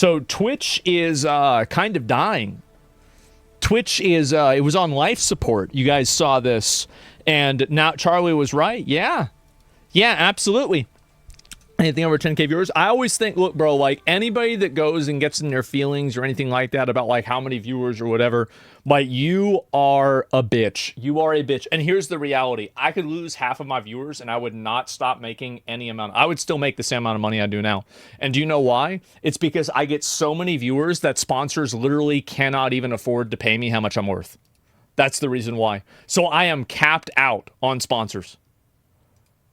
So Twitch is kind of dying. Twitch is, it was on life support. You guys saw this. And now Charlie was right. Yeah. Yeah, absolutely. Anything over 10K viewers? I always think, look, bro, like anybody that goes and gets in their feelings or anything like that about like how many viewers or whatever, like you are a bitch. You are a bitch. And here's the reality. I could lose half of my viewers and I would not stop making any amount. I would still make the same amount of money I do now. And do you know why? It's because I get so many viewers that sponsors literally cannot even afford to pay me how much I'm worth. That's the reason why. So I am capped out on sponsors.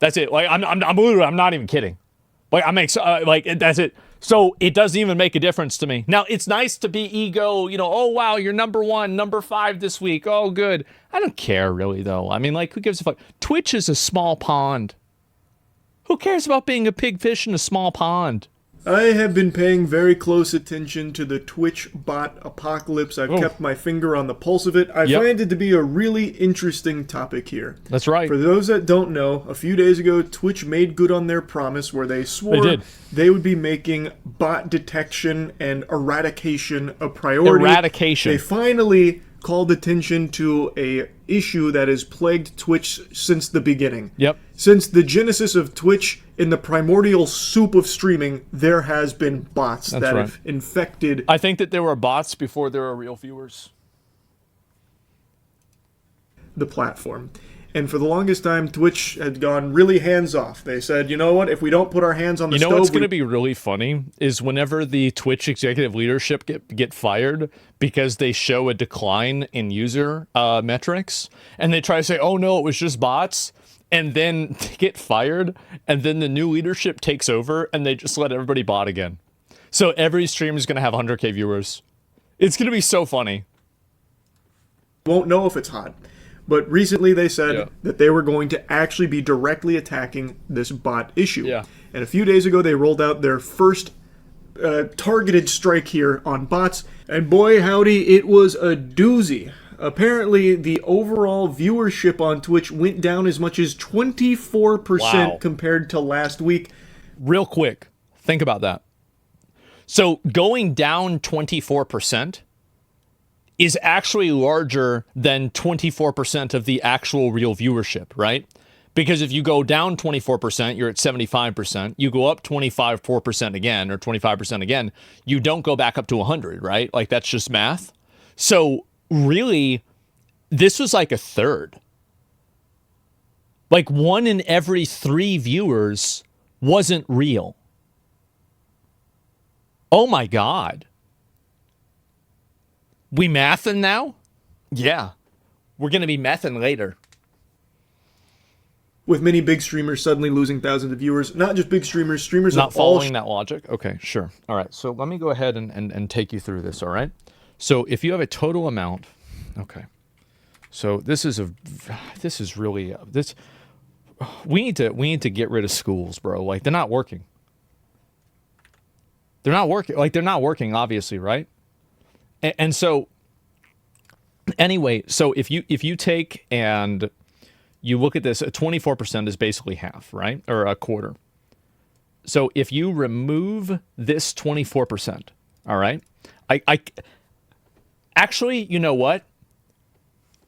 That's it. Like I'm literally, I'm not even kidding. Like I make like that's it. So it doesn't even make a difference to me. Now it's nice to be ego, you know, oh wow, you're number 1, number 5 this week. Oh good. I don't care really though. I mean, like who gives a fuck? Twitch is a small pond. Who cares about being a pig fish in a small pond? I have been paying very close attention to the Twitch bot apocalypse. I've kept my finger on the pulse of it. I find it to be a really interesting topic here. That's right. For those that don't know, a few days ago, Twitch made good on their promise where they swore they would be making bot detection and eradication a priority. Eradication. They finally called attention to a issue that has plagued Twitch since the beginning. Yep. Since the genesis of Twitch, in the primordial soup of streaming, there has been bots that have infected. I think that there were bots before there were real viewers. The platform. And for the longest time, Twitch had gone really hands-off. They said, you know what, if we don't put our hands on the stove... You know what's going to be really funny is whenever the Twitch executive leadership get fired because they show a decline in user metrics, and they try to say, oh no, it was just bots, and then they get fired, and then the new leadership takes over, and they just let everybody bot again. So every stream is going to have 100K viewers. It's going to be so funny. Won't know if it's hot. But recently they said that they were going to actually be directly attacking this bot issue. Yeah. And a few days ago they rolled out their first targeted strike here on bots. And boy howdy, it was a doozy. Apparently the overall viewership on Twitch went down as much as 24% compared to last week. Real quick, think about that. So going down 24% is actually larger than 24% of the actual real viewership, right? Because if you go down 24%, you're at 75%. You go up 4% again, or 25% again, you don't go back up to 100, right? Like, that's just math. So, really, this was like a third. Like, 1 in every 3 viewers wasn't real. Oh my God. We mathin' now? Yeah. We're going to be mathin' later. With many big streamers suddenly losing thousands of viewers. Not just big streamers, streamers not of all... Not following that logic? Okay, sure. All right, so let me go ahead and take you through this, all right? So if you have a total amount... Okay. So this is really... We need to get rid of schools, bro. Like, they're not working. They're not working. Like, they're not working, obviously, right? And so, anyway, so if you take and you look at this, 24% is basically half, right? Or a quarter. So if you remove this 24%, all right? I actually, you know what?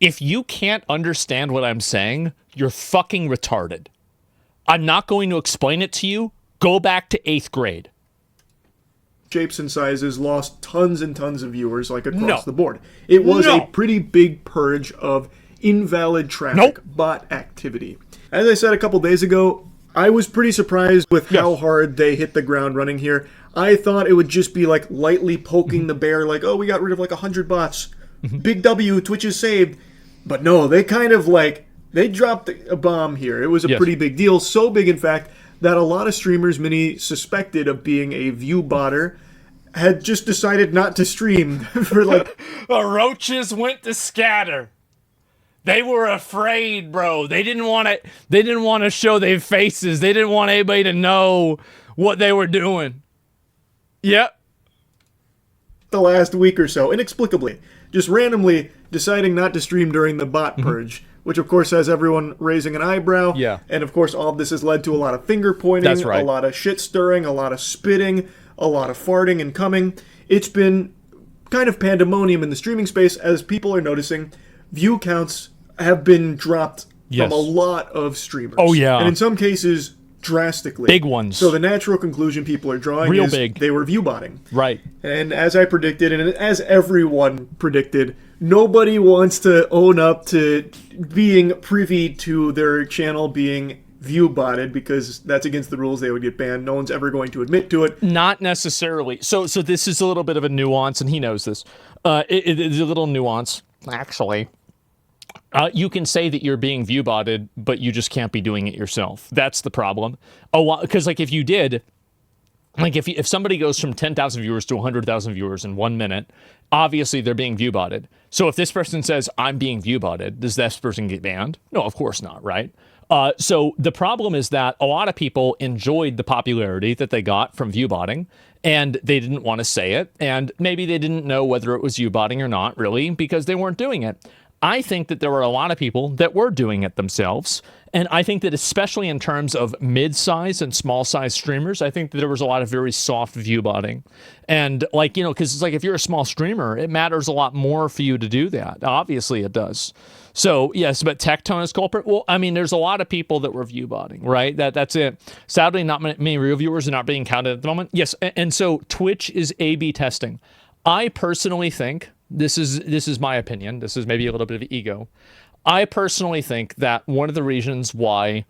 If you can't understand what I'm saying, you're fucking retarded. I'm not going to explain it to you. Go back to 8th grade. Shapes and sizes lost tons and tons of viewers, like across the board. It was a pretty big purge of invalid traffic, bot activity. As I said a couple days ago, I was pretty surprised with how hard they hit the ground running here. I thought it would just be like lightly poking the bear, like, oh, we got rid of like 100 bots. Big W, Twitch is saved. But no, they kind of like, they dropped a bomb here. It was a pretty big deal. So big, in fact, that a lot of streamers, many suspected of being a view botter, had just decided not to stream for like... The roaches went to scatter. They were afraid, bro. They didn't want to show their faces. They didn't want anybody to know what they were doing. Yep. The last week or so, inexplicably, just randomly deciding not to stream during the bot purge, which of course has everyone raising an eyebrow. Yeah. And of course all of this has led to a lot of finger pointing, That's right. A lot of shit stirring, a lot of spitting, a lot of farting and coming. It's been kind of pandemonium in the streaming space as people are noticing view counts have been dropped from a lot of streamers. Oh, yeah. And in some cases, drastically. Big ones. So the natural conclusion people are drawing is they were view botting. Right. And as I predicted, and as everyone predicted, nobody wants to own up to being privy to their channel being view botted because that's against the rules. They would get banned. No one's ever going to admit to it. Not necessarily. So this is a little bit of a nuance, and he knows this. It is a little nuance, actually. You can say that you're being view botted, but you just can't be doing it yourself. That's the problem. Because like if you did, like if somebody goes from 10,000 viewers to 100,000 viewers in 1 minute, obviously they're being view botted. So if this person says I'm being view botted, does this person get banned? No, of course not, right? So the problem is that a lot of people enjoyed the popularity that they got from view botting, and they didn't want to say it, and maybe they didn't know whether it was view botting or not, really, because they weren't doing it. I think that there were a lot of people that were doing it themselves. And I think that especially in terms of mid-size and small-size streamers, I think that there was a lot of very soft view botting. And like, you know, because it's like if you're a small streamer, it matters a lot more for you to do that. Obviously it does. So yes, but Tectone is culprit. Well, I mean, there's a lot of people that were view botting, right? That's it. Sadly, not many real viewers are not being counted at the moment. Yes, and so Twitch is A/B testing. I personally think, this is my opinion, this is maybe a little bit of ego, I personally think that one of the reasons why,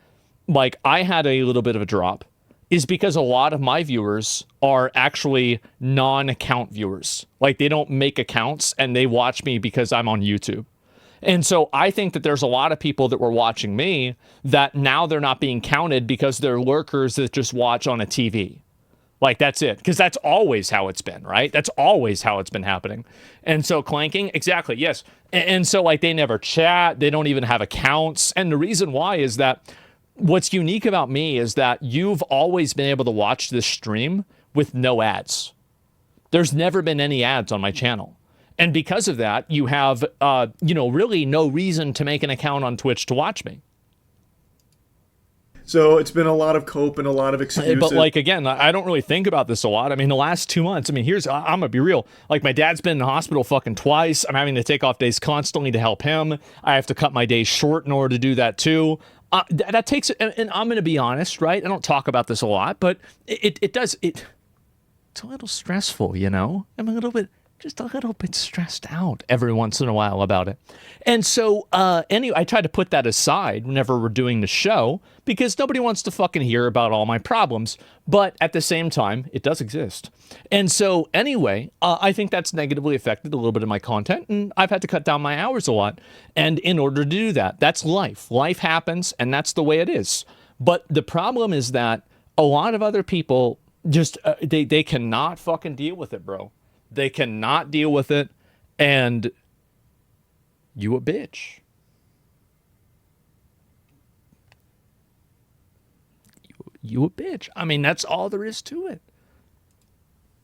like, I had a little bit of a drop is because a lot of my viewers are actually non-account viewers. Like, they don't make accounts, and they watch me because I'm on YouTube. And so I think that there's a lot of people that were watching me that now they're not being counted because they're lurkers that just watch on a TV. Like, that's it. Because that's always how it's been, right? That's always how it's been happening. And so clanking, exactly, yes. And so, like, they never chat. They don't even have accounts. And the reason why is that what's unique about me is that you've always been able to watch this stream with no ads. There's never been any ads on my channel. And because of that, you have, really no reason to make an account on Twitch to watch me. So it's been a lot of cope and a lot of excuses. But like, again, I don't really think about this a lot. I mean, the last 2 months, I mean, I'm going to be real. Like, my dad's been in the hospital fucking twice. I'm having to take off days constantly to help him. I have to cut my days short in order to do that too. That takes, and I'm going to be honest, right? I don't talk about this a lot, but it's a little stressful, you know? I'm just a little bit stressed out every once in a while about it. And so, anyway, I try to put that aside whenever we're doing the show because nobody wants to fucking hear about all my problems. But at the same time, it does exist. And so, anyway, I think that's negatively affected a little bit of my content, and I've had to cut down my hours a lot. And in order to do that, that's life. Life happens, and that's the way it is. But the problem is that a lot of other people just, they cannot fucking deal with it, bro. They cannot deal with it, and you a bitch. You a bitch. I mean, that's all there is to it.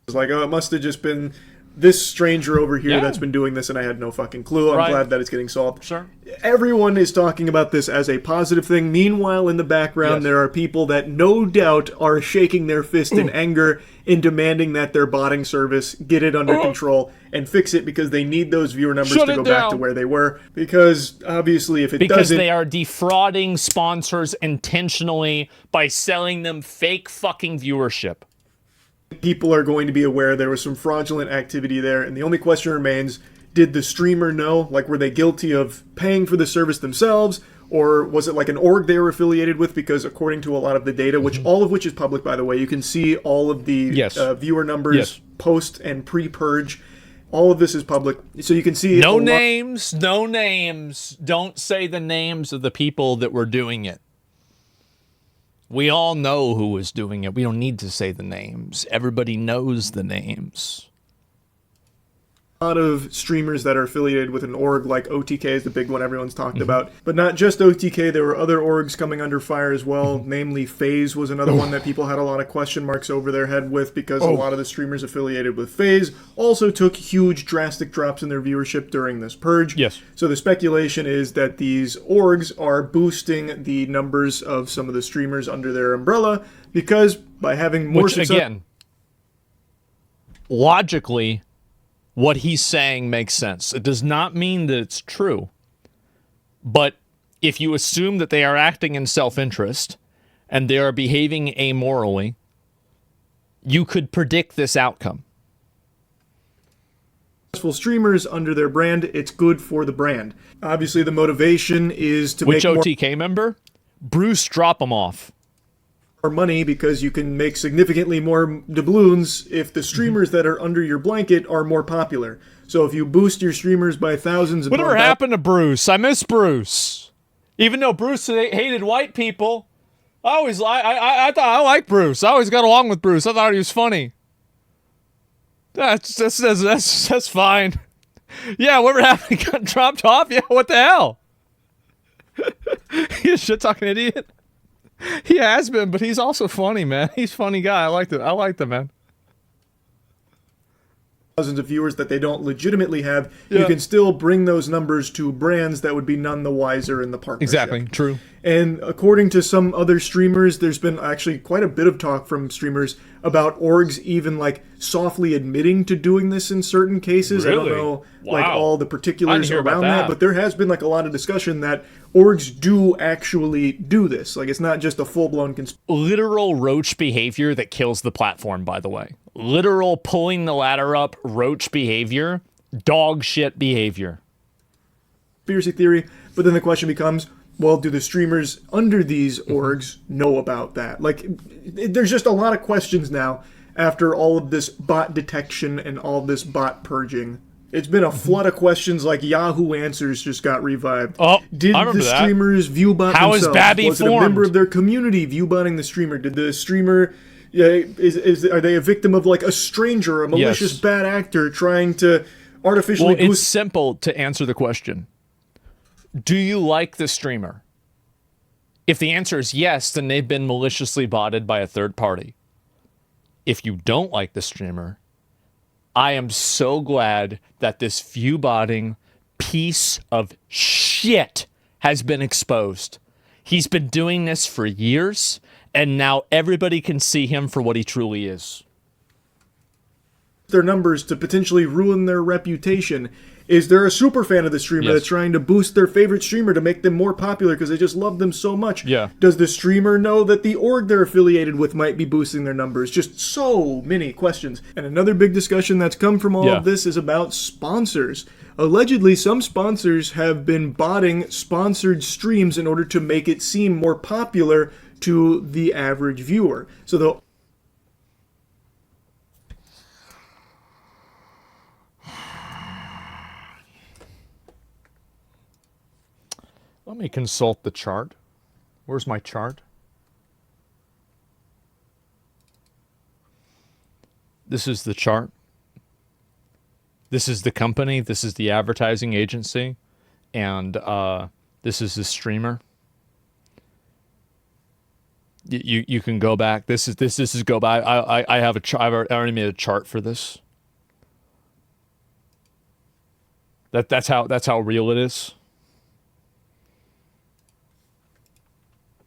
It's like, oh, it must have just been this stranger over here that's been doing this, and I had no fucking clue. I'm glad that it's getting solved. Sure. Everyone is talking about this as a positive thing. Meanwhile, in the background, there are people that no doubt are shaking their fist in anger in demanding that their botting service get it under control and fix it because they need those viewer numbers to go back to where they were. Because, obviously, if it doesn't... Because they are defrauding sponsors intentionally by selling them fake fucking viewership. People are going to be aware there was some fraudulent activity there, and the only question remains, did the streamer know? Like, were they guilty of paying for the service themselves, or was it like an org they were affiliated with? Because according to a lot of the data, which all of which is public, by the way, you can see all of the viewer numbers, post and pre-purge. All of this is public, so you can see... No names, no names. Don't say the names of the people that were doing it. We all know who was doing it. We don't need to say the names. Everybody knows the names. A lot of streamers that are affiliated with an org, like OTK is the big one everyone's talked about. But not just OTK, there were other orgs coming under fire as well. Namely, FaZe was another one that people had a lot of question marks over their head with because a lot of the streamers affiliated with FaZe also took huge drastic drops in their viewership during this purge. Yes. So the speculation is that these orgs are boosting the numbers of some of the streamers under their umbrella because by having more success... Again, logically, what he's saying makes sense. It does not mean that it's true. But if you assume that they are acting in self-interest and they are behaving amorally, you could predict this outcome. Successful streamers under their brand, it's good for the brand. Obviously, the motivation is to Which make OTK member? Bruce, drop them off. more money because you can make significantly more doubloons if the streamers that are under your blanket are more popular. So if you boost your streamers by thousands of Whatever happened to Bruce? I miss Bruce. Even though Bruce hated white people, I thought I liked Bruce. I always got along with Bruce. I thought he was funny. That's fine. Yeah, whatever happened? He got dropped off? Yeah, what the hell? He's a shit-talking idiot. He has been, but he's also funny, man. He's a funny guy. I like the man. Thousands of viewers that they don't legitimately have, you can still bring those numbers to brands that would be none the wiser in the partnership. Exactly, true. And according to some other streamers, there's been actually quite a bit of talk from streamers about orgs even like softly admitting to doing this in certain cases. Really? I don't know like Wow. all the particulars hear about around that, but there has been like a lot of discussion that orgs do actually do this. Like it's not just a full-blown Literal roach behavior that kills the platform, by the way. Literal pulling the ladder up roach behavior, dog shit behavior. conspiracy theory, but then the question becomes, well, do the streamers under these orgs know about that? Like, there's just a lot of questions now after all of this bot detection and all this bot purging. It's been a flood of questions, like Yahoo Answers just got revived. Oh, did I remember the that. streamers view bot How is themselves? Babby Was it a formed? member of their community view botting the streamer? Did the streamer... are they a victim of like a stranger, a malicious Yes. bad actor trying to artificially Well, it's boost? simple to answer the question. Do you like the streamer? If the answer is yes, then they've been maliciously botted by a third party. If you don't like the streamer, I am so glad that this view botting piece of shit has been exposed. He's been doing this for years, and now everybody can see him for what he truly is. Their numbers to potentially ruin their reputation. Is there a super fan of the streamer Yes. that's trying to boost their favorite streamer to make them more popular because they just love them so much? Yeah. Does the streamer know that the org they're affiliated with might be boosting their numbers? Just so many questions. And another big discussion that's come from all of this is about sponsors. Allegedly, some sponsors have been botting sponsored streams in order to make it seem more popular to the average viewer. So they'll Let me consult the chart. Where's my chart? This is the chart. This is the company. This is the advertising agency. And this is the streamer. You can go back. This is go back. I have a chart. I already made a chart for this. That's how real it is.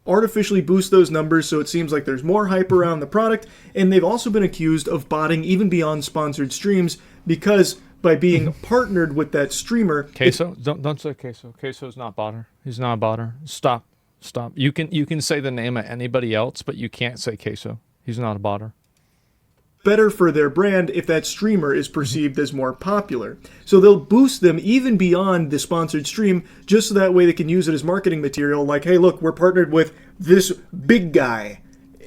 artificially boost those numbers so it seems like there's more hype around the product, and they've also been accused of botting even beyond sponsored streams because by being partnered with that streamer... Queso? Don't say Queso. Queso's not botter. He's not a botter. Stop. You can say the name of anybody else, but you can't say Queso. He's not a botter. Better for their brand if that streamer is perceived as more popular. So they'll boost them even beyond the sponsored stream, just so that way they can use it as marketing material, like, hey, look, we're partnered with this big guy.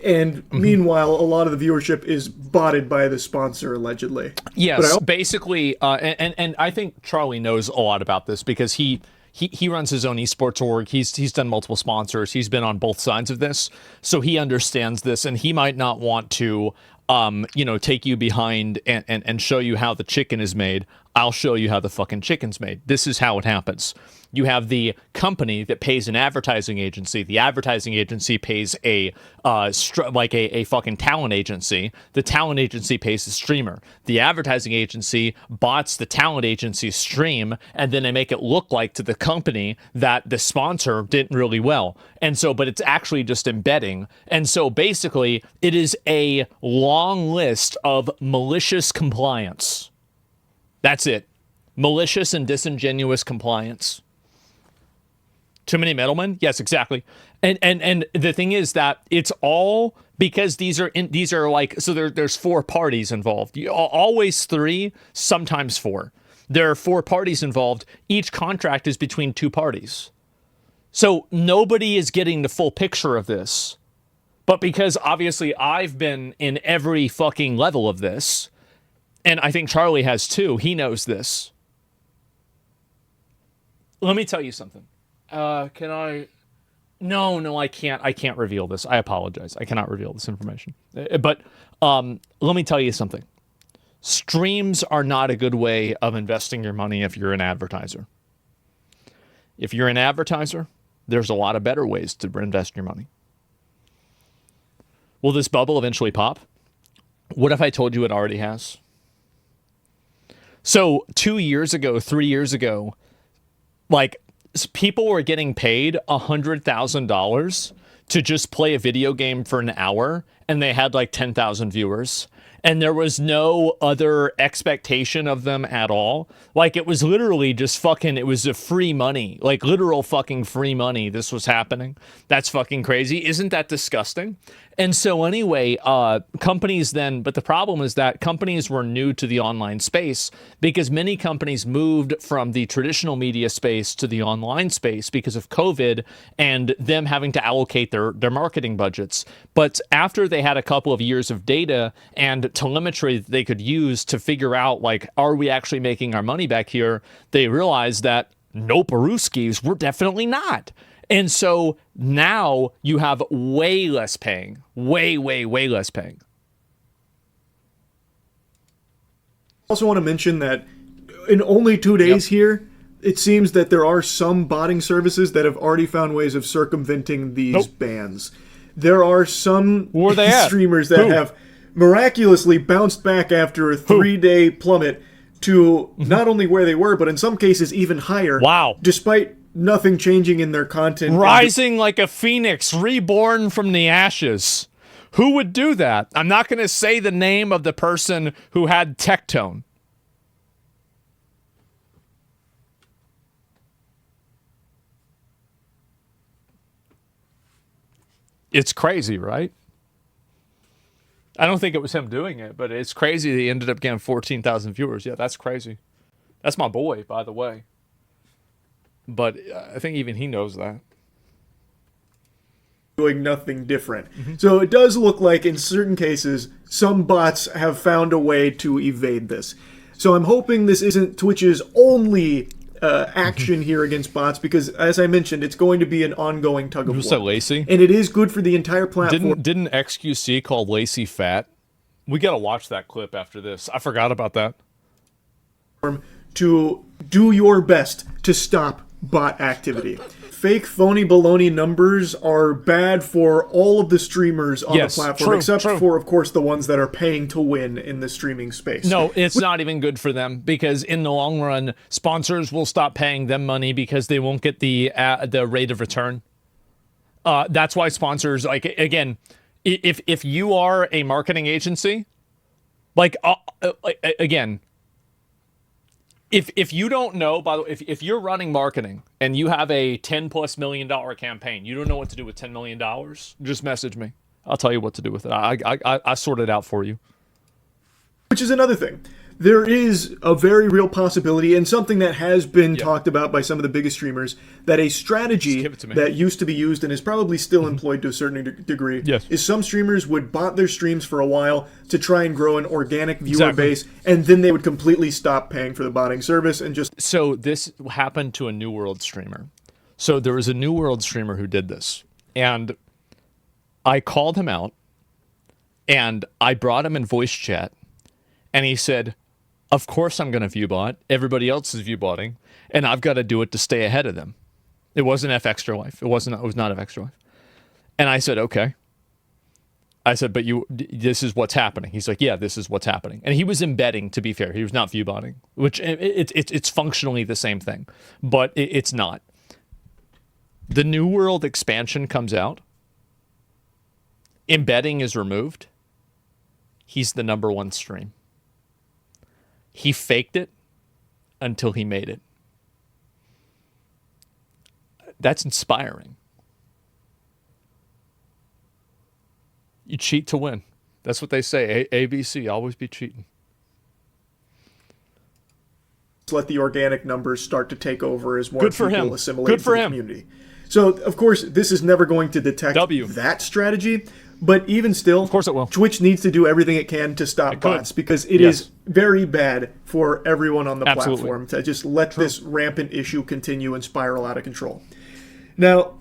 And meanwhile, a lot of the viewership is botted by the sponsor, allegedly. Yes, basically, and I think Charlie knows a lot about this because he runs his own esports org. He's done multiple sponsors. He's been on both sides of this, so he understands this, and he might not want to take you behind and show you how the chicken is made. I'll show you how the fucking chicken's made. This is how it happens. You have the company that pays an advertising agency. The advertising agency pays a fucking talent agency. The talent agency pays the streamer. The advertising agency bots the talent agency's stream, and then they make it look like to the company that the sponsor did really well. And so, but it's actually just embedding. And so basically, it is a long list of malicious compliance. That's it. Malicious and disingenuous compliance. Too many middlemen? Yes, exactly. And the thing is that it's all because these are like, so there's 4 parties involved. Always 3, sometimes 4. There are 4 parties involved. Each contract is between 2 parties. So nobody is getting the full picture of this. But because obviously I've been in every fucking level of this, and I think Charlie has too, he knows this. Let me tell you something. Can I? No, I can't. I can't reveal this. I apologize. I cannot reveal this information. But let me tell you something. Streams are not a good way of investing your money if you're an advertiser. If you're an advertiser, there's a lot of better ways to invest your money. Will this bubble eventually pop? What if I told you it already has? So 2 years ago, 3 years ago, like, people were getting paid $100,000 to just play a video game for an hour, and they had like 10,000 viewers. And there was no other expectation of them at all. Like, it was literally just fucking, it was a free money, like literal fucking free money. This was happening. That's fucking crazy. Isn't that disgusting? And so anyway, companies then, but the problem is that companies were new to the online space because many companies moved from the traditional media space to the online space because of COVID and them having to allocate their marketing budgets. But after they had a couple of years of data and telemetry that they could use to figure out, like, are we actually making our money back here? They realized that nope, Aruskis, we're definitely not. And so now you have way less paying, way less paying. Also want to mention that in only 2 days here, it seems that there are some botting services that have already found ways of circumventing these bans. There are some streamers that have miraculously bounced back after a 3-day plummet to not only where they were, but in some cases even higher. Wow. Despite nothing changing in their content. Rising like a phoenix, reborn from the ashes. Who would do that? I'm not going to say the name of the person who had Tectone. It's crazy, right? I don't think it was him doing it, but it's crazy that he ended up getting 14,000 viewers. Yeah, that's crazy. That's my boy, by the way. But I think even he knows that. Doing nothing different. So it does look like in certain cases, some bots have found a way to evade this. So I'm hoping this isn't Twitch's only action here against bots, because as I mentioned, it's going to be an ongoing tug of war. So Lacey? And it is good for the entire platform. Didn't XQC call Lacey fat? We got to watch that clip after this. I forgot about that. To do your best to stop bot activity. Fake, phony, baloney numbers are bad for all of the streamers on the platform, except for, of course, the ones that are paying to win in the streaming space. No, it's not even good for them, because in the long run, sponsors will stop paying them money because they won't get the rate of return. That's why sponsors, like, again, if you are a marketing agency, like, again, If you don't know, by the way, if you're running marketing and you have a $10+ million campaign, you don't know what to do with $10 million, just message me. I'll tell you what to do with it. I sort it out for you. Which is another thing. There is a very real possibility, and something that has been talked about by some of the biggest streamers, that a strategy that used to be used and is probably still employed to a certain degree is some streamers would bot their streams for a while to try and grow an organic viewer base, and then they would completely stop paying for the botting service and just... So this happened to a New World streamer. So there was a New World streamer who did this, and I called him out, and I brought him in voice chat, and he said, Of course I'm going to view bot. Everybody else is view botting, and I've got to do it to stay ahead of them. It wasn't F Extra Life. It was not F Extra Life. And I said, okay. I said, but this is what's happening. He's like, yeah, this is what's happening. And he was embedding, to be fair. He was not view botting, which it's functionally the same thing, but it's not. The New World expansion comes out. Embedding is removed. He's the #1 stream. He faked it until he made it. That's inspiring. You cheat to win. That's what they say. ABC, always be cheating. Let the organic numbers start to take over as more people assimilate to the community. So, of course, this is never going to detect that strategy, but even still, of course it will. Twitch needs to do everything it can to stop bots, because it is very bad for everyone on the platform to just let this rampant issue continue and spiral out of control. Now,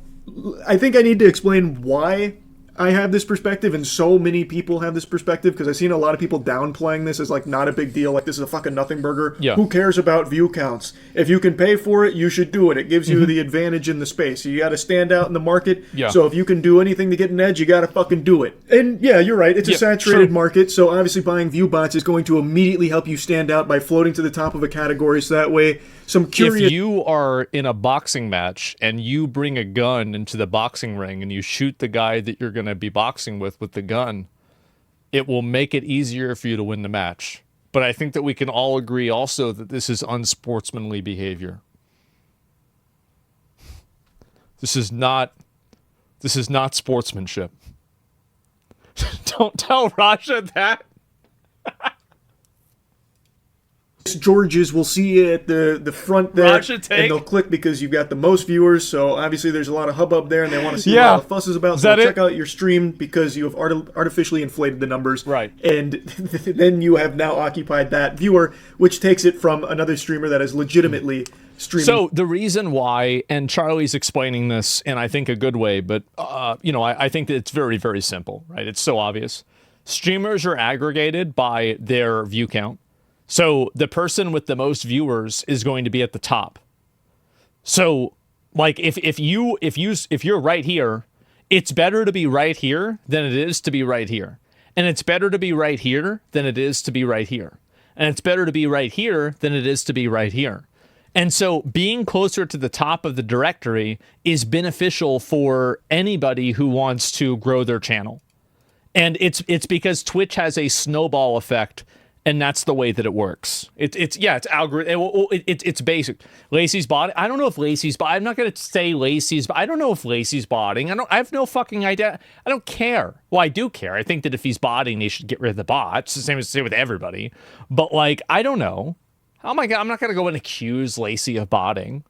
I think I need to explain why I have this perspective, and so many people have this perspective, because I've seen a lot of people downplaying this as like not a big deal, like this is a fucking nothing burger. Yeah. Who cares about view counts? If you can pay for it, you should do it. It gives you the advantage in the space. You got to stand out in the market. Yeah. So if you can do anything to get an edge, you got to fucking do it. And yeah, you're right. It's a saturated market, so obviously buying view bots is going to immediately help you stand out by floating to the top of a category, so that way some curious... If you are in a boxing match and you bring a gun into the boxing ring and you shoot the guy that you're going to be boxing with the gun, it will make it easier for you to win the match. But I think that we can all agree also that this is unsportsmanly behavior. This is not sportsmanship. Don't tell Raja that. Georges will see you at the front there, and they'll click because you've got the most viewers, so obviously there's a lot of hubbub there, and they want to see what all the fuss is about, so check out your stream because you have artificially inflated the numbers, and then you have now occupied that viewer, which takes it from another streamer that is legitimately streaming. So the reason why, and Charlie's explaining this in I think a good way, but I think that it's very, very simple, right? It's so obvious. Streamers are aggregated by their view count. So the person with the most viewers is going to be at the top. So like if you're right here, it's better to be right here than it is to be right here. And it's better to be right here than it is to be right here. And it's better to be right here than it is to be right here. And so being closer to the top of the directory is beneficial for anybody who wants to grow their channel. And it's because Twitch has a snowball effect. And that's the way that it works. It's algorithm. It's basic. Lacey's botting. I don't know if Lacey's botting. I'm not going to say Lacey's, but I don't know if Lacey's botting. I have no fucking idea. I don't care. Well, I do care. I think that if he's botting, they should get rid of the bots. It's the same with everybody. But like, I don't know. Oh my God, I'm not going to go and accuse Lacey of botting.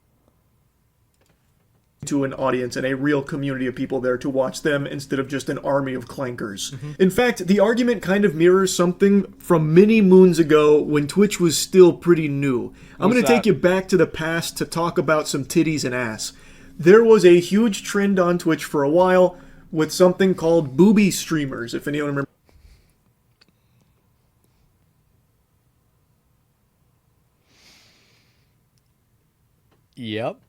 To an audience and a real community of people there to watch them instead of just an army of clankers. In fact, the argument kind of mirrors something from many moons ago when Twitch was still pretty new. I'm going to take you back to the past to talk about some titties and ass. There was a huge trend on Twitch for a while with something called booby streamers, if anyone remembers. Yep.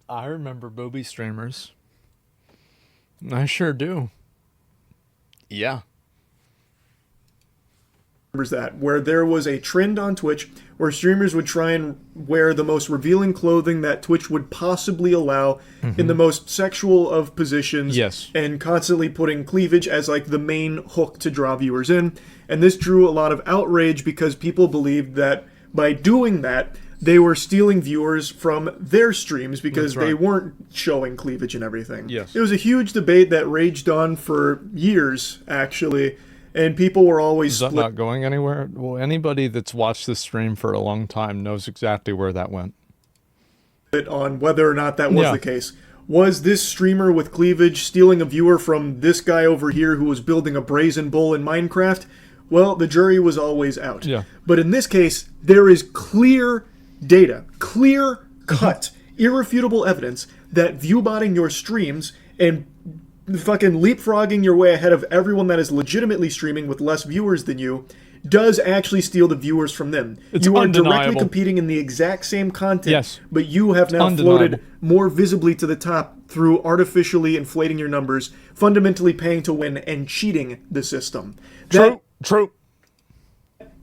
I remember booby streamers. I sure do. Yeah. That where there was a trend on Twitch where streamers would try and wear the most revealing clothing that Twitch would possibly allow in the most sexual of positions, and constantly putting cleavage as like the main hook to draw viewers in. And this drew a lot of outrage because people believed that by doing that they were stealing viewers from their streams because they weren't showing cleavage and everything. It was a huge debate that raged on for years, actually, and people were always Is that not going anywhere? Well, anybody that's watched this stream for a long time knows exactly where that went. On whether or not that was the case. Was this streamer with cleavage stealing a viewer from this guy over here who was building a brazen bull in Minecraft? Well, the jury was always out. But in this case, there is clear data, clear-cut, irrefutable evidence that viewbotting your streams and fucking leapfrogging your way ahead of everyone that is legitimately streaming with less viewers than you does actually steal the viewers from them. It's you are undeniable. directly competing in the exact same content, Yes. but you have now Undeniable. floated more visibly to the top through artificially inflating your numbers, fundamentally paying to win, and cheating the system. True.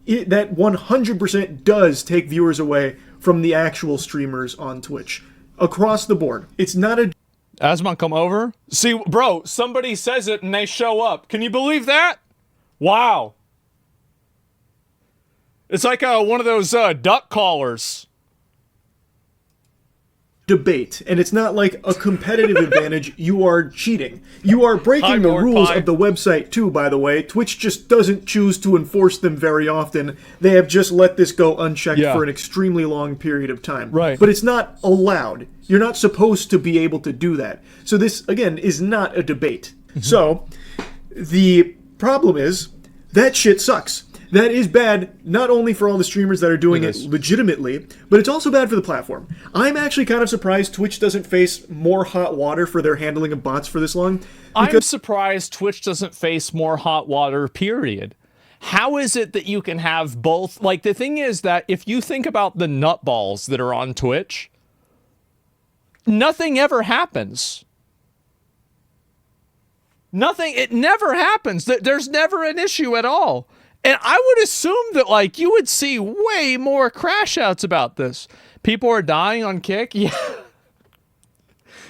That 100% does take viewers away from the actual streamers on Twitch. Across the board. It's not a... Asmon, come over. See, bro, somebody says it and they show up. Can you believe that? Wow. It's like one of those duck callers. debate, and it's not like a competitive advantage. You are cheating. You are breaking the rules of the website too, by the way. Twitch just doesn't choose to enforce them very often. They have just let this go unchecked for an extremely long period of time. Right. But it's not allowed. You're not supposed to be able to do that. So this, again, is not a debate. So the problem is that shit sucks. That is bad, not only for all the streamers that are doing it legitimately, but it's also bad for the platform. I'm actually kind of surprised Twitch doesn't face more hot water for their handling of bots for this long. I'm surprised Twitch doesn't face more hot water, period. How is it that you can have both? Like, the thing is that if you think about the nutballs that are on Twitch, nothing ever happens. Nothing, it never happens. There's never an issue at all. And I would assume that, like, you would see way more crash outs about this. People are dying on Kick. Yeah.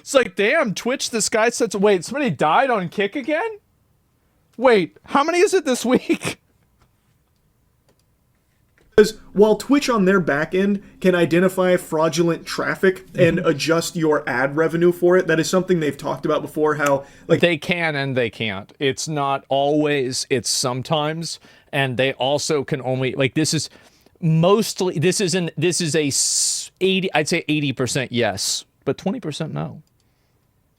It's like, damn, Twitch, this guy said, wait, somebody died on Kick again? Wait, how many is it this week? Because while Twitch on their back end can identify fraudulent traffic and adjust your ad revenue for it, that is something they've talked about before, how, like, they can and they can't. It's not always, it's sometimes. And they also can only, like, this is mostly, this is a 80, I'd say 80% yes, but 20% no.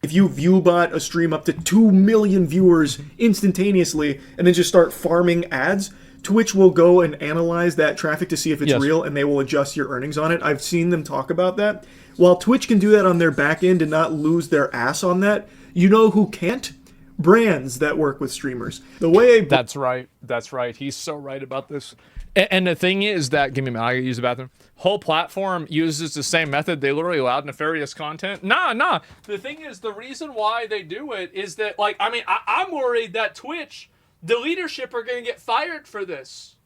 If you viewbot a stream up to 2 million viewers instantaneously and then just start farming ads, Twitch will go and analyze that traffic to see if it's real, and they will adjust your earnings on it. I've seen them talk about that. While Twitch can do that on their back end and not lose their ass on that, you know who can't? Brands that work with streamers. The way that's right. That's right. He's so right about this. And the thing is that, give me a minute, I gotta use the bathroom. Whole platform uses the same method. They literally allowed nefarious content. Nah. The thing is, the reason why they do it is that, like, I mean, I'm worried that Twitch, the leadership are gonna get fired for this.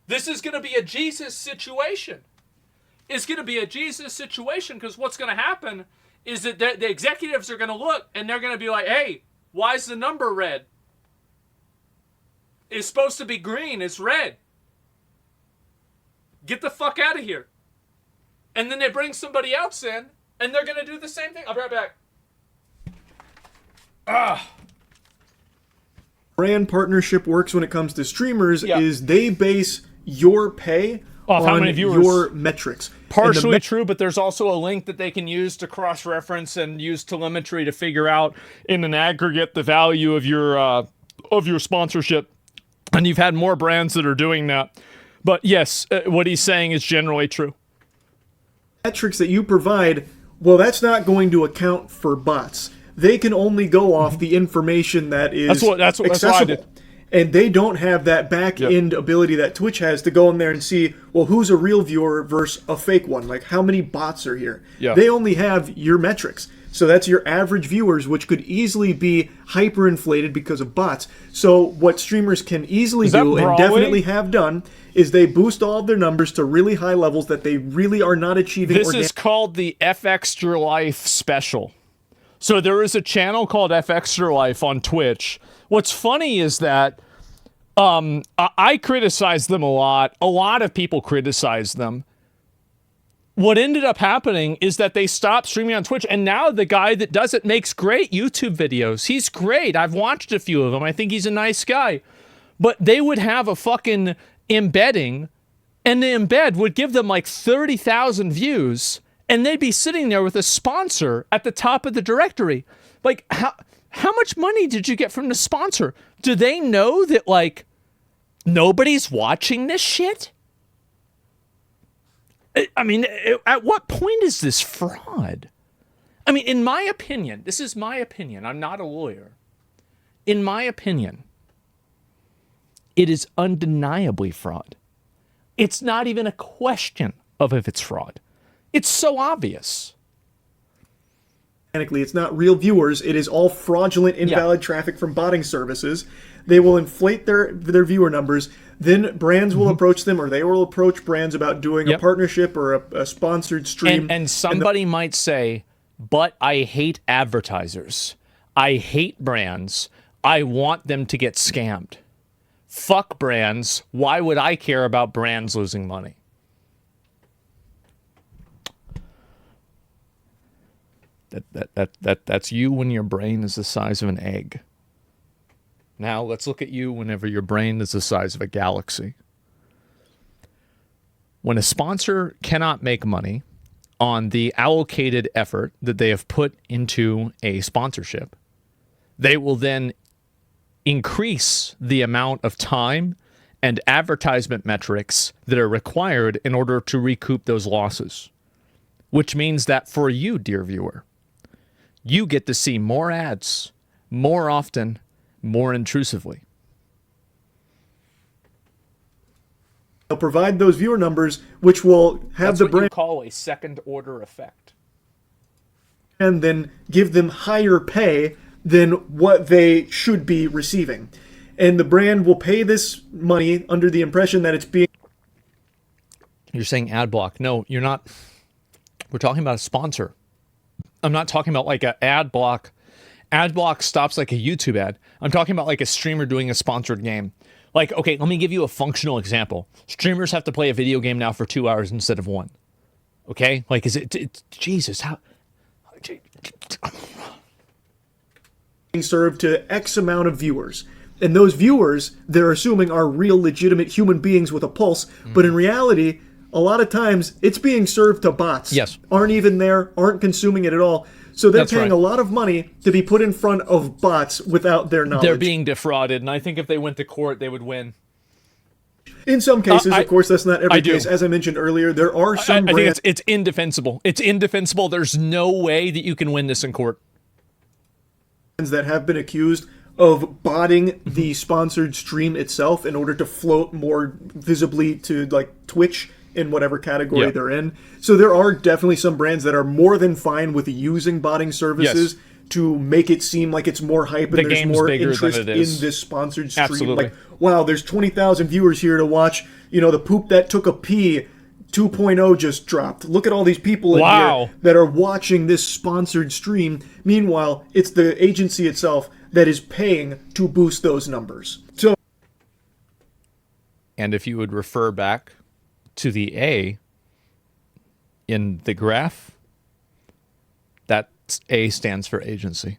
This is gonna be a Jesus situation. It's gonna be a Jesus situation because what's gonna happen is that the executives are gonna look and they're gonna be like, hey, why is the number red? It's supposed to be green. It's red. Get the fuck out of here. And then they bring somebody else in, and they're going to do the same thing. I'll be right back. Brand partnership works when it comes to streamers is they base your pay off on how many viewers. Your metrics. Partially true, but there's also a link that they can use to cross-reference and use telemetry to figure out in an aggregate the value of your sponsorship. And you've had more brands that are doing that. But yes, what he's saying is generally true. Metrics that you provide, well, that's not going to account for bots. They can only go off the information that is accessible. And they don't have that back-end ability that Twitch has to go in there and see, well, who's a real viewer versus a fake one? Like, how many bots are here? They only have your metrics. So that's your average viewers, which could easily be hyperinflated because of bots. So what streamers can easily do, and definitely have done, is they boost all of their numbers to really high levels that they really are not achieving. This is called the F Extra Life special. So there is a channel called F Extra Life on Twitch. What's funny is that I criticize them a lot. A lot of people criticize them. What ended up happening is that they stopped streaming on Twitch, and now the guy that does it makes great YouTube videos. He's great. I've watched a few of them. I think he's a nice guy. But they would have a fucking embedding, and the embed would give them like 30,000 views, and they'd be sitting there with a sponsor at the top of the directory. Like, how much money did you get from the sponsor? Do they know that, like, nobody's watching this shit? I mean, at what point is this fraud? I mean, in my opinion, this is my opinion. I'm not a lawyer. In my opinion, It is undeniably fraud. It's not even a question of if it's fraud. It's so obvious. It's not real viewers. It is all fraudulent, invalid traffic from botting services. They will inflate their viewer numbers. Then brands will approach them, or they will approach brands about doing a partnership or a sponsored stream. And somebody might say, but I hate advertisers. I hate brands. I want them to get scammed. Fuck brands. Why would I care about brands losing money? That's you when your brain is the size of an egg. Now let's look at you whenever your brain is the size of a galaxy. When a sponsor cannot make money on the allocated effort that they have put into a sponsorship, they will then increase the amount of time and advertisement metrics that are required in order to recoup those losses. Which means that for you, dear viewer, you get to see more ads, more often, more intrusively. They'll provide those viewer numbers, which will have That's the what brand you call a second order effect. And then give them higher pay than what they should be receiving. And the brand will pay this money under the impression that it's being... You're saying ad block. No, you're not. We're talking about a sponsor. I'm not talking about like an ad block. Ad block stops like a YouTube ad. I'm talking about like a streamer doing a sponsored game. Like, okay, let me give you a functional example. Streamers have to play a video game now for 2 hours instead of 1. Okay? Like, is it Jesus, how... being served to X amount of viewers. And those viewers, they're assuming, are real, legitimate human beings with a pulse. But in reality, a lot of times, it's being served to bots. Yes. Aren't even there, aren't consuming it at all. So they're paying a lot of money to be put in front of bots without their knowledge. They're being defrauded, and I think if they went to court, they would win. In some cases, of course, that's not every case. As I mentioned earlier, there are some brands... I think it's indefensible. It's indefensible. There's no way that you can win this in court. ...that have been accused of botting the sponsored stream itself in order to float more visibly to, like, Twitch in whatever category they're in. So there are definitely some brands that are more than fine with using botting services to make it seem like it's more hype and there's more interest in this sponsored stream. Absolutely. Like, wow, there's 20,000 viewers here to watch, you know, the poop that took a pee 2.0 just dropped. Look at all these people in here that are watching this sponsored stream. Meanwhile, it's the agency itself that is paying to boost those numbers. So, and if you would refer back to the A in the graph, that A stands for agency.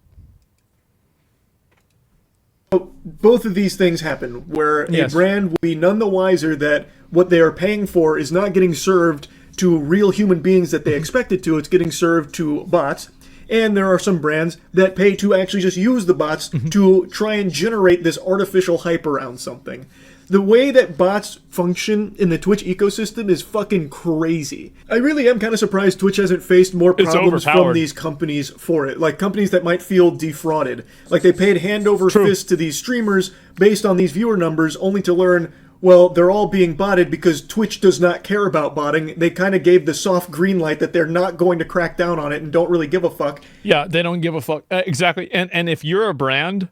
both of these things happen, where a brand will be none the wiser that what they are paying for is not getting served to real human beings that they expect it to. It's getting served to bots. And there are some brands that pay to actually just use the bots to try and generate this artificial hype around something. The way that bots function in the Twitch ecosystem is fucking crazy. I really am kind of surprised Twitch hasn't faced more problems from these companies for it. Like companies that might feel defrauded. Like they paid hand over fist to these streamers based on these viewer numbers only to learn, well, they're all being botted because Twitch does not care about botting. They kind of gave the soft green light that they're not going to crack down on it and don't really give a fuck. Yeah, they don't give a fuck. Exactly. And if you're a brand,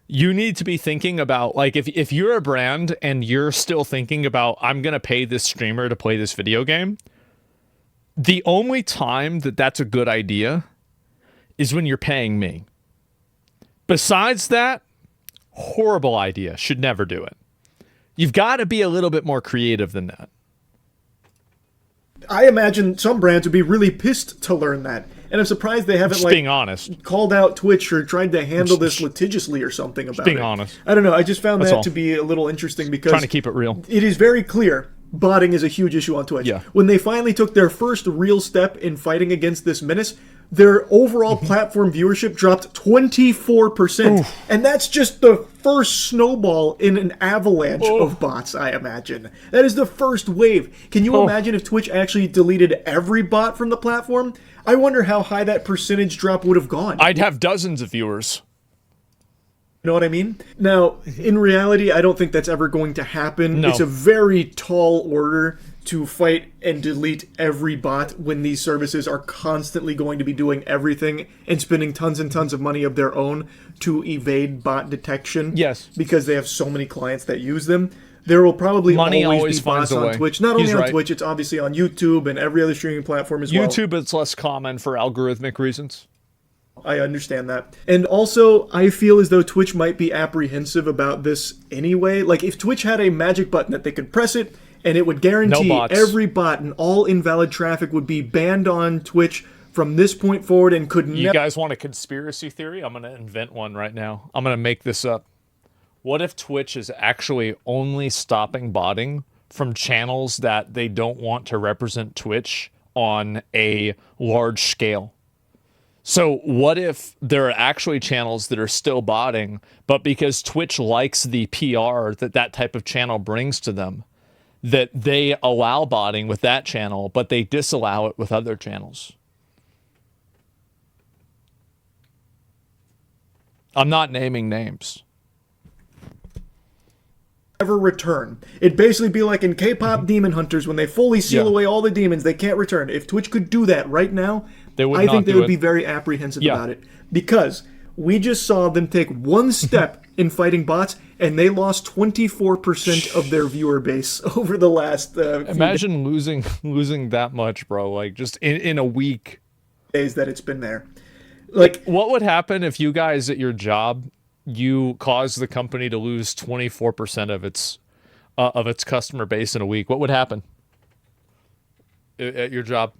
you need to be thinking about, like, if you're a brand and you're still thinking about, I'm going to pay this streamer to play this video game, the only time that that's a good idea is when you're paying me. Besides that, horrible idea. Should never do it. You've got to be a little bit more creative than that. I imagine some brands would be really pissed to learn that. And I'm surprised they haven't, being honest, called out Twitch or tried to handle this litigiously or something about it. Being honest. I don't know. I just found that to be a little interesting because... Trying to keep it real. It is very clear botting is a huge issue on Twitch. Yeah. When they finally took their first real step in fighting against this menace, their overall platform viewership dropped 24%. Oof. And that's just the first snowball in an avalanche of bots, I imagine. That is the first wave. Can you imagine if Twitch actually deleted every bot from the platform? I wonder how high that percentage drop would have gone. I'd have dozens of viewers. You know what I mean? Now, in reality, I don't think that's ever going to happen. No. It's a very tall order to fight and delete every bot when these services are constantly going to be doing everything and spending tons and tons of money of their own to evade bot detection. Yes. Because they have so many clients that use them. There will probably always be bots on Twitch. Not only on Twitch, it's obviously on YouTube and every other streaming platform as well. YouTube, it's less common for algorithmic reasons. I understand that. And also, I feel as though Twitch might be apprehensive about this anyway. Like, if Twitch had a magic button that they could press it, and it would guarantee every bot and all invalid traffic would be banned on Twitch from this point forward and could never... You guys want a conspiracy theory? I'm going to invent one right now. I'm going to make this up. What if Twitch is actually only stopping botting from channels that they don't want to represent Twitch on a large scale? So what if there are actually channels that are still botting, but because Twitch likes the PR that type of channel brings to them, that they allow botting with that channel, but they disallow it with other channels? I'm not naming names. Never return. It'd basically be like in K-pop Demon Hunters when they fully seal away all the demons, they can't return. If Twitch could do that right now, I think they would be very apprehensive about it. Because we just saw them take one step in fighting bots, and they lost 24% of their viewer base over the last Imagine losing that much, bro. Like, just in a week. Days that it's been there. Like, what would happen if you guys at your job, you caused the company to lose 24% of its customer base in a week? What would happen at your job?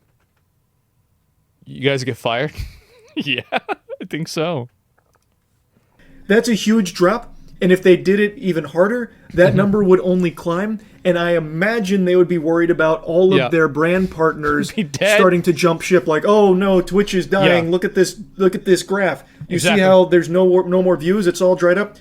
You guys get fired? Yeah, I think so. That's a huge drop. And if they did it even harder, that number would only climb. And I imagine they would be worried about all of their brand partners starting to jump ship. Like, oh no, Twitch is dying. Look at this. Look at this graph. You see how there's no more views? It's all dried up.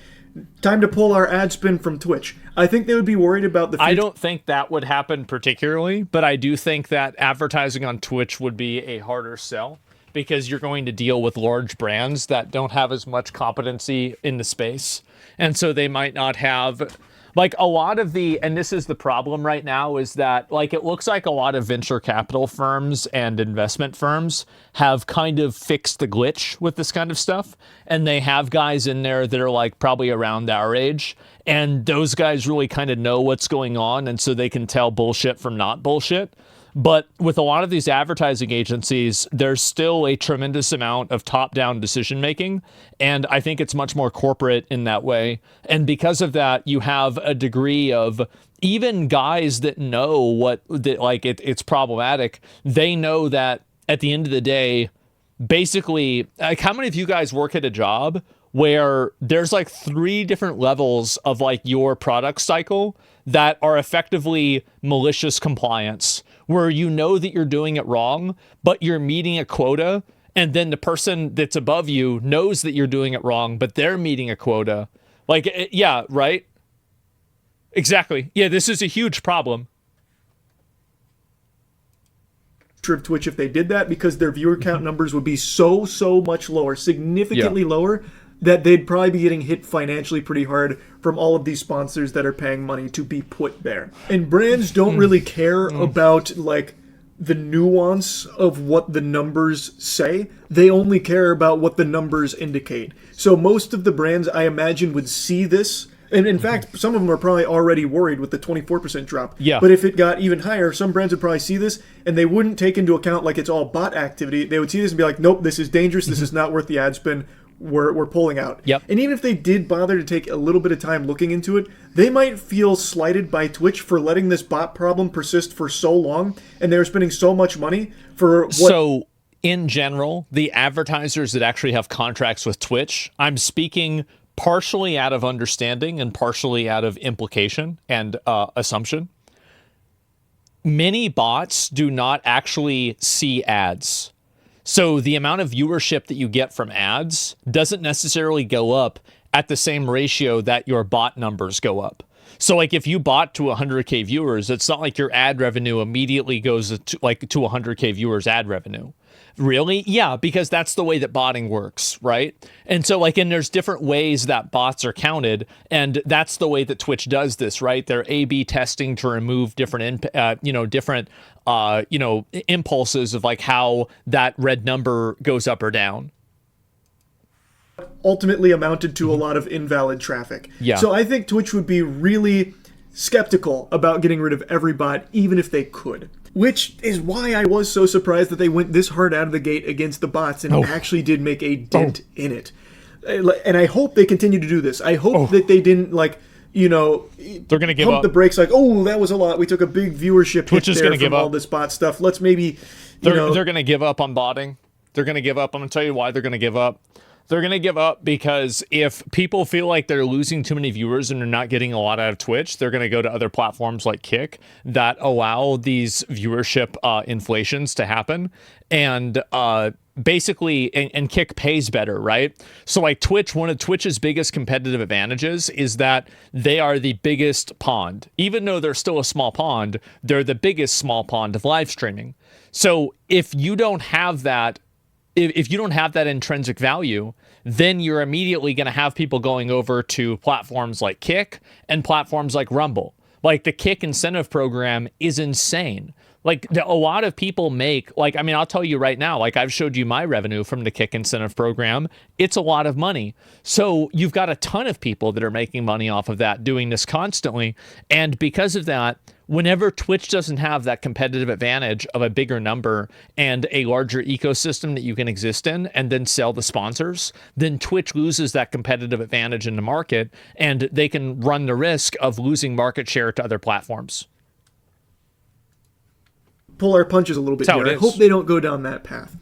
Time to pull our ad spin from Twitch. I think they would be worried about the future. I don't think that would happen particularly, but I do think that advertising on Twitch would be a harder sell, because you're going to deal with large brands that don't have as much competency in the space. And so they might not have, like, a lot of the, and this is the problem right now, is that, like, it looks like a lot of venture capital firms and investment firms have kind of fixed the glitch with this kind of stuff. And they have guys in there that are, like, probably around our age. And those guys really kind of know what's going on. And so they can tell bullshit from not bullshit. But with a lot of these advertising agencies, there's still a tremendous amount of top-down decision-making, and I think it's much more corporate in that way. And because of that, you have a degree of even guys that know it's problematic. They know that at the end of the day, basically, like, how many of you guys work at a job where there's like 3 different levels of like your product cycle that are effectively malicious compliance, where you know that you're doing it wrong, but you're meeting a quota, and then the person that's above you knows that you're doing it wrong, but they're meeting a quota. Like, yeah, right? Exactly. Yeah, this is a huge problem. Of Twitch if they did that, because their viewer count numbers would be so much lower, significantly lower, that they'd probably be getting hit financially pretty hard from all of these sponsors that are paying money to be put there. And brands don't really care about, like, the nuance of what the numbers say. They only care about what the numbers indicate. So most of the brands, I imagine, would see this. And in fact, some of them are probably already worried with the 24% drop. Yeah. But if it got even higher, some brands would probably see this, and they wouldn't take into account like it's all bot activity. They would see this and be like, nope, this is dangerous. This is not worth the ad spend. We're pulling out. Yep. And even if they did bother to take a little bit of time looking into it, they might feel slighted by Twitch for letting this bot problem persist for so long, and they were spending so much money for what... So, in general, the advertisers that actually have contracts with Twitch, I'm speaking partially out of understanding and partially out of implication and assumption. Many bots do not actually see ads. So the amount of viewership that you get from ads doesn't necessarily go up at the same ratio that your bot numbers go up. So like if you bought to 100K viewers, it's not like your ad revenue immediately goes to 100K viewers ad revenue. Really? Yeah, because that's the way that botting works, right? And so and there's different ways that bots are counted, and that's the way that Twitch does this, right? They're A/B testing to remove different impulses of like how that red number goes up or down. Ultimately amounted to a lot of invalid traffic. Yeah. So I think Twitch would be really skeptical about getting rid of every bot, even if they could. Which is why I was so surprised that they went this hard out of the gate against the bots and actually did make a dent in it. And I hope they continue to do this. I hope that they didn't, they're going to give pump up the brakes like, oh, that was a lot. We took a big viewership Twitch hit is there gonna from give all up. this bot stuff. Let's maybe, they're going to give up on botting. They're going to give up. I'm going to tell you why they're going to give up. They're going to give up because if people feel like they're losing too many viewers and they're not getting a lot out of Twitch, they're going to go to other platforms like Kick that allow these viewership inflations to happen. And basically, and Kick pays better, right? So like Twitch, one of Twitch's biggest competitive advantages is that they are the biggest pond. Even though they're still a small pond, they're the biggest small pond of live streaming. So if you don't have that, if you don't have that intrinsic value, then you're immediately going to have people going over to platforms like Kick and platforms like Rumble. Like the Kick incentive program is insane. Like a lot of people make, I'll tell you right now, I've showed you my revenue from the Kick incentive program. It's a lot of money. So you've got a ton of people that are making money off of that, doing this constantly. And because of that, whenever Twitch doesn't have that competitive advantage of a bigger number and a larger ecosystem that you can exist in and then sell the sponsors, then Twitch loses that competitive advantage in the market and they can run the risk of losing market share to other platforms. Pull our punches a little bit here. I hope they don't go down that path.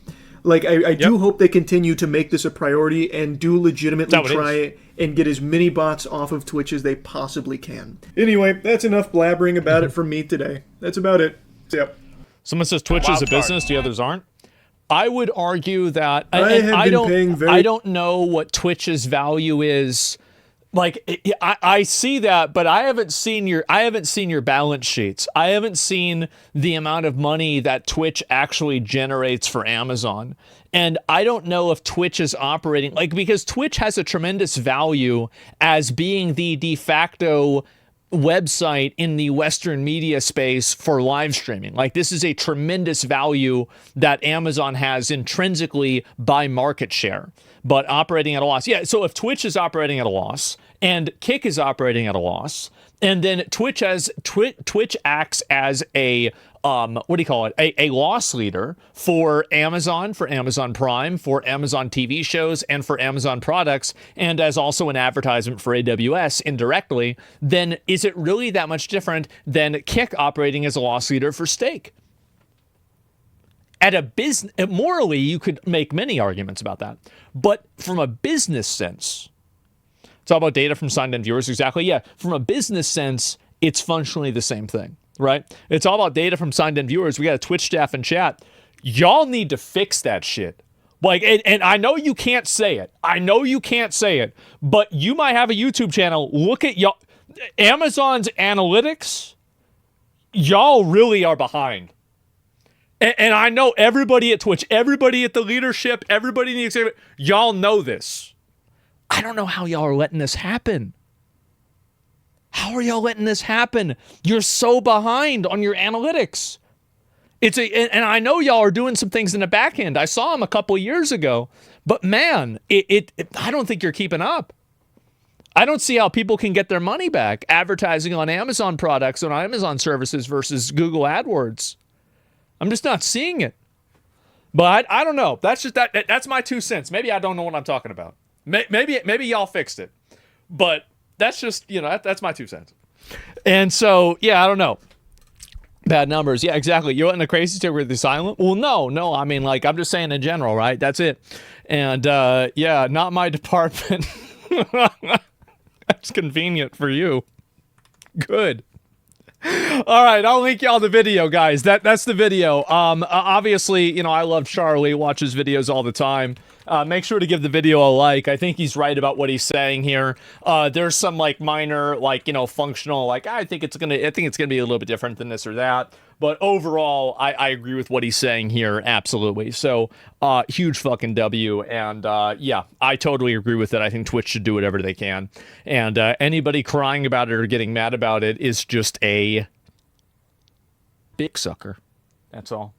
I do hope they continue to make this a priority and do legitimately try and get as many bots off of Twitch as they possibly can. Anyway, that's enough blabbering about it from me today. That's about it. Yep. Someone says Twitch is a business, the others aren't. I would argue that I don't know what Twitch's value is. I see that, but I haven't seen your balance sheets. I haven't seen the amount of money that Twitch actually generates for Amazon. And I don't know if Twitch is operating because Twitch has a tremendous value as being the de facto website in the Western media space for live streaming. This is a tremendous value that Amazon has intrinsically by market share, but operating at a loss. Yeah, so if Twitch is operating at a loss and Kick is operating at a loss, and then Twitch acts as a a loss leader for Amazon Prime, for Amazon TV shows, and for Amazon products, and as also an advertisement for AWS indirectly, then is it really that much different than Kick operating as a loss leader for Stake? At a business, morally, you could make many arguments about that, but from a business sense, it's all about data from signed-in viewers. Exactly, yeah. From a business sense, it's functionally the same thing, right? It's all about data from signed-in viewers. We got a Twitch staff in chat. Y'all need to fix that shit. And I know you can't say it. But you might have a YouTube channel. Look at y'all. Amazon's analytics, y'all really are behind. And I know everybody at Twitch, everybody at the leadership, everybody in the executive, y'all know this. I don't know how y'all are letting this happen. How are y'all letting this happen? You're so behind on your analytics. And I know y'all are doing some things in the back end. I saw them a couple of years ago, but man, I don't think you're keeping up. I don't see how people can get their money back advertising on Amazon products, on Amazon services versus Google AdWords. I'm just not seeing it. But I don't know. That's just that's my 2 cents. Maybe I don't know what I'm talking about. Maybe y'all fixed it. But that's just, that's my 2 cents. And so, yeah, I don't know. Bad numbers. Yeah, exactly. You're letting the crazy stick with the silent? Well, no. I mean, I'm just saying in general, right? That's it. And, yeah, not my department. That's convenient for you. Good. All right, I'll link y'all the video, guys. That's the video. Obviously, I love Charlie, watches videos all the time. Make sure to give the video a like. I think he's right about what he's saying here. There's some like minor, like, functional, like I think it's gonna be a little bit different than this or that. But overall, I agree with what he's saying here. Absolutely. So, huge fucking W. And yeah, I totally agree with it. I think Twitch should do whatever they can. And anybody crying about it or getting mad about it is just a dick sucker. That's all.